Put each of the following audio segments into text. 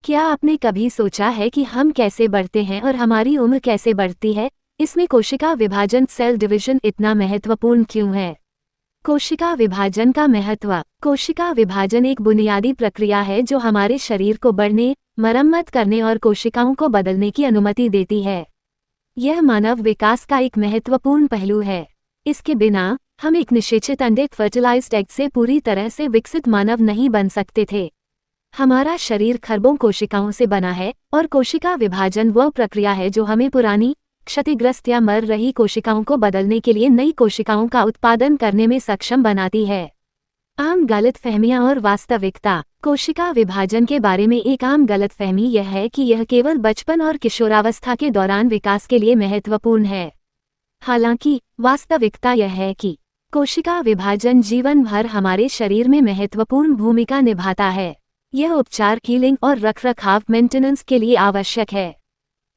क्या आपने कभी सोचा है कि हम कैसे बढ़ते हैं और हमारी उम्र कैसे बढ़ती है? इसमें कोशिका विभाजन सेल डिवीजन इतना महत्वपूर्ण क्यों है? कोशिका विभाजन का महत्व। कोशिका विभाजन एक बुनियादी प्रक्रिया है जो हमारे शरीर को बढ़ने, मरम्मत करने और कोशिकाओं को बदलने की अनुमति देती है। यह मानव विकास का एक महत्वपूर्ण पहलू है। इसके बिना हम एक निषेचित अंडे फर्टिलाइज्ड एग से पूरी तरह से विकसित मानव नहीं बन सकते थे। हमारा शरीर खरबों कोशिकाओं से बना है और कोशिका विभाजन वह प्रक्रिया है जो हमें पुरानी, क्षतिग्रस्त या मर रही कोशिकाओं को बदलने के लिए नई कोशिकाओं का उत्पादन करने में सक्षम बनाती है। आम गलतफहमियां और वास्तविकता। कोशिका विभाजन के बारे में एक आम गलतफहमी यह है कि यह केवल बचपन और किशोरावस्था के दौरान विकास के लिए महत्वपूर्ण है। हालांकि वास्तविकता यह है कि कोशिका विभाजन जीवन भर हमारे शरीर में महत्वपूर्ण भूमिका निभाता है। यह उपचार, हीलिंग और रखरखाव मेंटेनेंस के लिए आवश्यक है।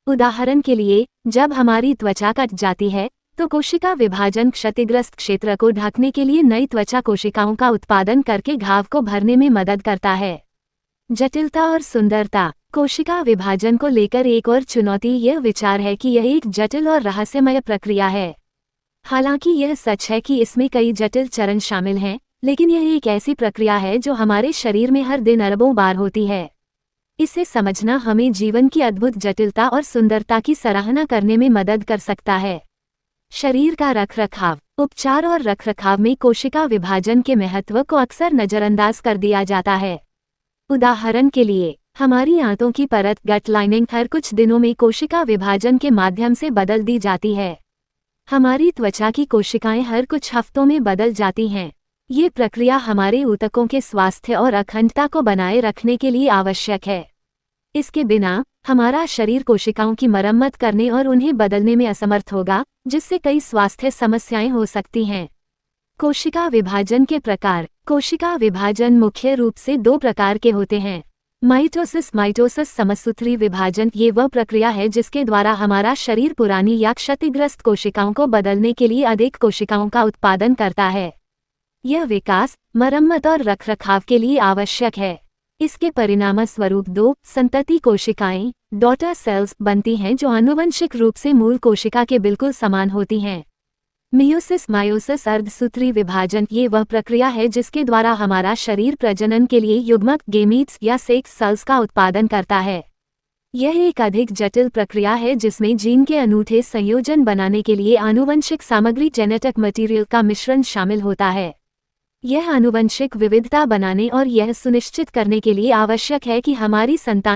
उदाहरण के लिए, जब हमारी त्वचा कट जाती है तो कोशिका विभाजन क्षतिग्रस्त क्षेत्र को ढकने के लिए नई त्वचा कोशिकाओं का उत्पादन करके घाव को भरने में मदद करता है। जटिलता और सुंदरता। कोशिका विभाजन को लेकर एक और चुनौती यह विचार है कि यह एक जटिल और रहस्यमय प्रक्रिया है। हालांकि यह सच है कि इसमें कई जटिल चरण शामिल हैं, लेकिन यह एक ऐसी प्रक्रिया है जो हमारे शरीर में हर दिन अरबों बार होती है। इसे समझना हमें जीवन की अद्भुत जटिलता और सुंदरता की सराहना करने में मदद कर सकता है। शरीर का रखरखाव। उपचार और रखरखाव में कोशिका विभाजन के महत्व को अक्सर नज़रअंदाज कर दिया जाता है। उदाहरण के लिए, हमारी आंतों की परत गट लाइनिंग हर कुछ दिनों में कोशिका विभाजन के माध्यम से बदल दी जाती है। हमारी त्वचा की कोशिकाएं हर कुछ हफ्तों में बदल जाती हैं। ये प्रक्रिया हमारे ऊतकों के स्वास्थ्य और अखंडता को बनाए रखने के लिए आवश्यक है। इसके बिना हमारा शरीर कोशिकाओं की मरम्मत करने और उन्हें बदलने में असमर्थ होगा, जिससे कई स्वास्थ्य समस्याएं हो सकती हैं। कोशिका विभाजन के प्रकार। कोशिका विभाजन मुख्य रूप से दो प्रकार के होते हैं। माइटोसिस समसूत्री विभाजन। ये वह प्रक्रिया है जिसके द्वारा हमारा शरीर पुरानी या क्षतिग्रस्त कोशिकाओं को बदलने के लिए अधिक कोशिकाओं का उत्पादन करता है। यह विकास, मरम्मत और रखरखाव के लिए आवश्यक है। इसके परिणामस्वरूप दो संतति कोशिकाएं, डॉटर सेल्स, बनती हैं जो आनुवंशिक रूप से मूल कोशिका के बिल्कुल समान होती हैं। मायोसिस अर्धसूत्री विभाजन। ये वह प्रक्रिया है जिसके द्वारा हमारा शरीर प्रजनन के लिए युग्मक गेमीट्स या सेक्स सेल्स का उत्पादन करता है। यह एक अधिक जटिल प्रक्रिया है जिसमें जीन के अनूठे संयोजन बनाने के लिए आनुवंशिक सामग्री जेनेटिक मटेरियल का मिश्रण शामिल होता है। यह आनुवंशिक विविधता बनाने और यह सुनिश्चित करने के लिए आवश्यक है कि हमारी संतान